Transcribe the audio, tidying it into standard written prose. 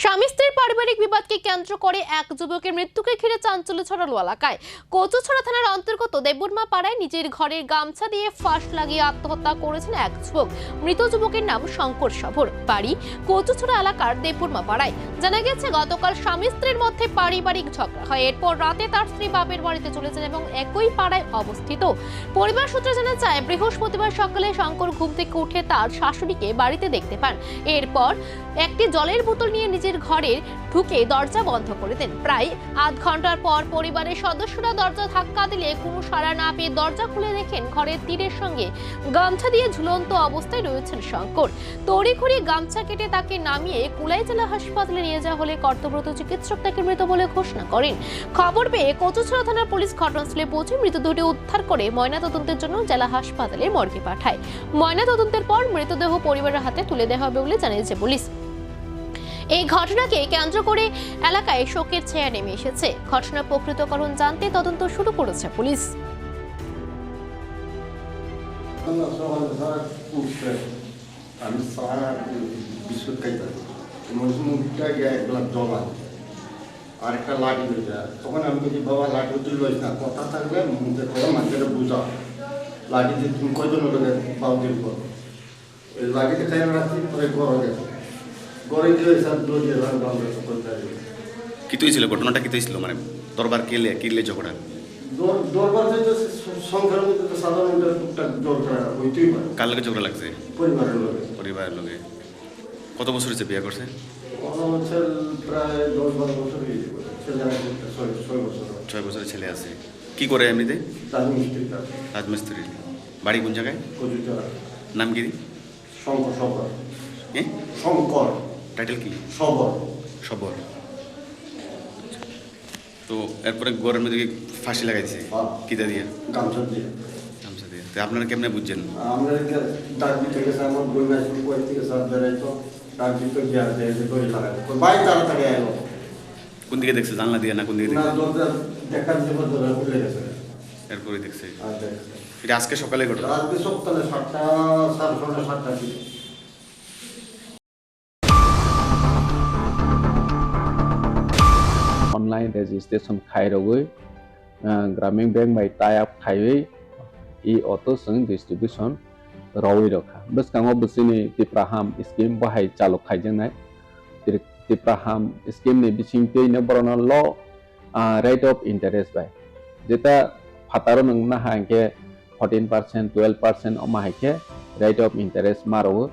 স্বামী স্ত্রীর পারিবারিক বিবাদকে কেন্দ্র করে এক যুবকের মৃত্যুকে ঘিরে চাঞ্চল্য ছড়ালো এলাকায়। কচুছড়া থানার অন্তর্গত দেবুরমা পাড়ায় নিজের ঘরের গামছা দিয়ে ফাঁস লাগিয়ে আত্মহত্যা করেছেন এক যুবক। মৃত যুবকের নাম শঙ্কর সভর, বাড়ি কচুছড়া এলাকার দেবুরমা পাড়ায়। জানা গেছে গতকাল স্বামী স্ত্রীর মধ্যে পারিবারিক ঝগড়া হয়। এরপর রাতে তার স্ত্রী বাপের বাড়িতে চলে যান এবং একই পাড়ায় অবস্থিত পরিবার সূত্রে জানা যায় বৃহস্পতিবার সকালে শঙ্কর ঘুম থেকে উঠে তার শাশুড়িকে বাড়িতে দেখতে পান। এরপর একটি জলের বোতল নিয়ে নিজের ঘরে ঢুকে দরজা বন্ধ করে দেন। প্রায় আধ ঘন্টার পর পরিবারের সদস্যরা দরজা ধাক্কা দিলে কোনো সাড়া না পেয়ে দরজা খুলে দেখেন ঘরের তীরের সঙ্গে গামছা দিয়ে ঝুলন্ত অবস্থায় রয়েছেন শঙ্কর। তড়িঘড়ি গামছা কেটে তাকে নামিয়ে কুলাই জেলা হাসপাতালে নিয়ে যাওয়া হলে কর্তব্যরত চিকিৎসক তাকে মৃত বলে ঘোষণা করেন। খবর পেয়ে কচুছড়া থানার পুলিশ ঘটনাস্থলে পৌঁছে মৃতদেহটি উদ্ধার করে ময়নাতদন্তের জন্য জেলা হাসপাতালে মর্গে পাঠায়। ময়নাতদন্তের পর মৃতদেহ পরিবারের হাতে তুলে দেওয়া হবে বলে জানিয়েছে পুলিশ। এই ঘটনাকে কেন্দ্র করে এলাকায় শোকের ছায়া নেমে এসেছে। ঘটনার প্রকৃত কারণ জানতে তদন্ত শুরু করেছে পুলিশ। আমি বিস্কুট খাইতাম, মুখটা গিয়ে এক গ্লাস জল আছে আর একটা লাঠি হয়ে যায়। তখন আমি বলছি, বাবা লাঠি তুই লইস না, কথা থাকলে মুখে করে মানুষের বুঝা লাঠি দিয়ে তুমি কয়জন বাউদির কর। ওই লাঠিতে খাই রাখছি, পরে গড়ে গেছে, গড়ে গিয়ে সব দৌড়িয়ে কি তুইছিল ঘটনাটা কি তুইছিল মানে দরবার কিলে ঝগড়া দরবার সংখ্যার মধ্যে তো সাধারণ টুকটাক দরকার হইতেই পারে। কার লাগে ঝগড়া লাগছে? পরিবারের লোকে। কত বছর হয়েছে বিয়ে করছে? প্রায় 10-12 বছর হয়ে যাবে। 6 বছরের ছেলে আছে। কি করে এমনিতে? রাজমিস্ত্রি। বাড়ি কোন জায়গায়? নাম কি? শঙ্কর। শঙ্কর। টাইটেল কি? সবর। তো এরপরে ঘরের মধ্যে ফাঁসি লাগাইছে কিতা দিয়ে? গামছা দিয়ে। তো আপনারা কেমনে বুঝছেন? আমরা ডাক দিতে গেছে, আমার বই ম্যাচ কই থেকে সাত বেড়াইতো, ডাক দিতে গিয়ে যে দড়ি লাগাই বাইরে তাড়াতাড়ি এলো। কোন দিকে দেখছে? জানলা দিয়ে না কোন দিকে? না, দরজা দেখার জন্য দরজা খুলে গেছে। এরপরে দেখছে। এটা আজকে সকালে ঘটনা? আজকে সকালে 7টা, 7:30 দিকে। Online registration khai Grameen Bank by tie-up khai auto sung distribution rawi rakha. Bas kango busini Tipraham scheme bahai chalok khai jangnai. Tipraham scheme ni bising tei na borona law rate of interest by. Jeta phataro nang na hangke 14%, 12% oma haike rate of interest maro